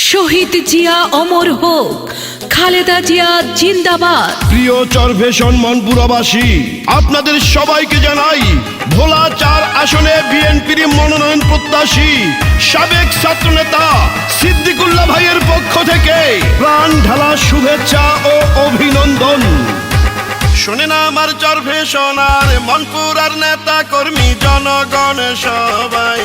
শহীদ জিয়া অমর হোক, খালেদা জিয়া জিন্দাবাদ। প্রিয় চরভেশন মনপুরাবাসী, আপনাদের সবাইকে জানাই ভোলা ৪ আসনে বিএনপির মনোনয়ন প্রত্যাশী সাবেক ছাত্রনেতা সিদ্দিকুল্লাহ ভাইয়ের পক্ষ থেকে প্রাণ ঢালা শুভেচ্ছা ও অভিনন্দন। শোনেন আমার চরভেশনার মনপুরার নেতা কর্মী জনগণ সবাই,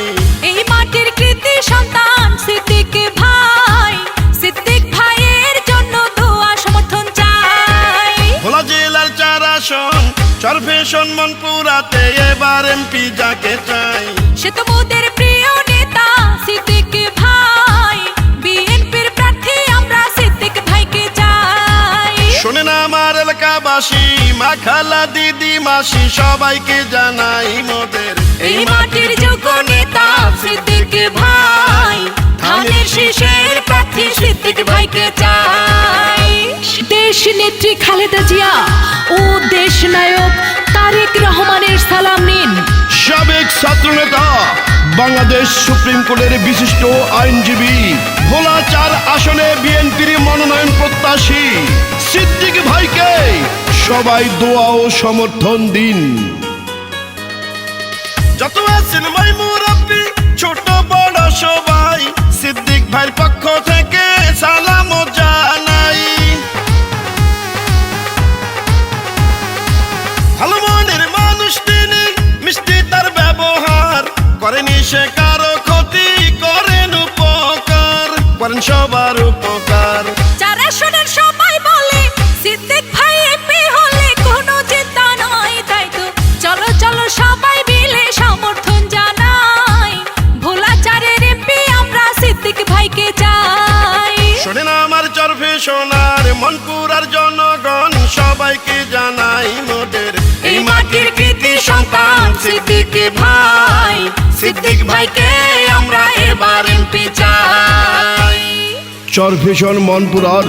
এই মাটির কৃতি সন্তান সিদ্দিক ভাই, সিদ্দিক ভাইয়ের জন্য দোয়া সমর্থন চাই। ভোলা জেলার ৪ আসন চরভেশন মনপুরাতে এবার এমপি যাকে চাই, সে তো মোদের প্রিয় নেতা সিদ্দিক ভাই, বিএনপির প্রার্থী আমরা সিদ্দিক ভাইকে চাই। শোনেন আমার এলাকাবাসী, মা খালা দিদি মাসি সবাইকে জানাই মোদের এই মাটির যোগ্য নেতা সিদ্দিক ভাই, ধানের শীষের প্রার্থী সিদ্দিক ভাইকে চাই। দেশ নেত্রী খালেদা জিয়া ও দেশ নায়ক তারেক রহমানের সালাম নিন। সাবেক ছাত্রনেতা বাংলাদেশ সুপ্রিম কোর্টের বিশিষ্ট আইনজীবী, ভোলা ৪ আসনে বিএনপির মনোনয়ন প্রত্যাশী সিদ্দিক ভাইকে সবাই দোয়া ও সমর্থন দিন। যত আছেন ভাই মুরব্বি ছোট বড় সবাই, সিদ্দিক ভাইয়ের পক্ষ থেকে সালাম জানাই। ভালো মনের মানুষ তিনি, মিষ্টি তার ব্যবহার, করেনি সে কারো ক্ষতি, করেন উপকার, করেন সবার উপকার। ৪ আসনের সবাই বলে সিদ্দিক ভাই এমপি হলে কোনো চিন্তা নয়, তাই তো চলো চলো সবাই মিলে সমর্থন জানাই। ভোলা ৪-এর এমপি আমরা সিদ্দিক ভাইকে চাই। শোনেন আমার চরভেশনার মনপুরার জনগণ সবাইকে জানাই মোদের এই মাটির কৃতি সন্তান সিদ্দিক ভাই, সিদ্দিক ভাইকে আমরা এবার এমপি চাই। চরভেশন মনপুরার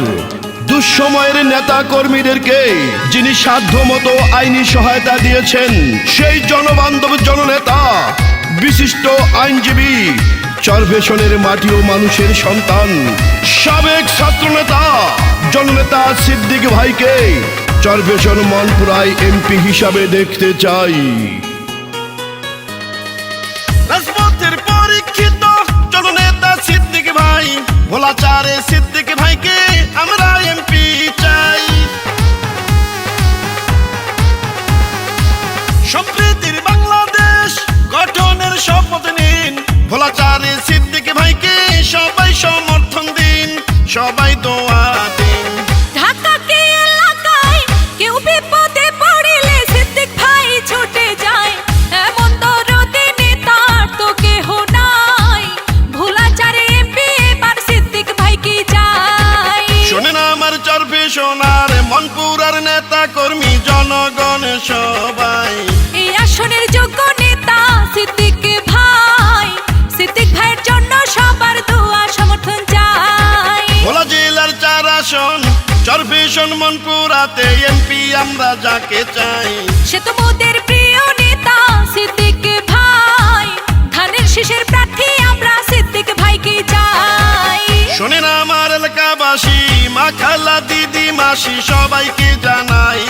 দুঃসময়ের নেতা কর্মীদেরকে যিনি সাধ্যমতো আইনি সহায়তা দিয়েছেন, সেই জনবান্ধব জননেতা বিশিষ্ট আইনজীবী, চরভেশনের মাটি ও মানুষের সন্তান সাবেক ছাত্রনেতা জননেতা সিদ্দিক ভাইকে চরভেশন মনপুরায় এমপি হিসাবে দেখতে চাই। রাজপথের পরীক্ষিত জননেতা সিদ্দিক ভাই, ভোলা ৪-এ সিদ্দিক ভাইকে আমরা এমপি চাই। সম্প্রীতির বাংলাদেশ গঠনের শপথ নিন, ভোলা ৪-এ সিদ্দিক ভাইকে সবাই সমর্থন দিন, সবাই দোয়া দিন। ঢাকাকে এলাকায় কেউ বিপদে পড়িলে সিদ্দিক ভাই ছুটে যায়, এমন দরদি নেতার তো কেহ নাই। ভোলা ৪-এ এমপি এবার সিদ্দিক ভাইকে চাই। শোনেন আমার চরভেশনার মনপুরার নেতা কর্মী জনগণ সবাই, এই আসনের যোগ্য নেতা সিদ্দিক ভাই, সিদ্দিক ভাইয়ের জন্য সবার দোয়া সমর্থন চাই। ভোলা জেলার ৪ আসন চরভেশন মনপুরাতে এমপি আমরা যাকে চাই, সে তো মোদের প্রিয় নেতা সিদ্দিক ভাই, ধানের শীষের প্রার্থী আমরা সিদ্দিক ভাইকে চাই। শোনেন আমার এলাকাবাসী, মা খালা দিদি মাসি সবাইকে জানাই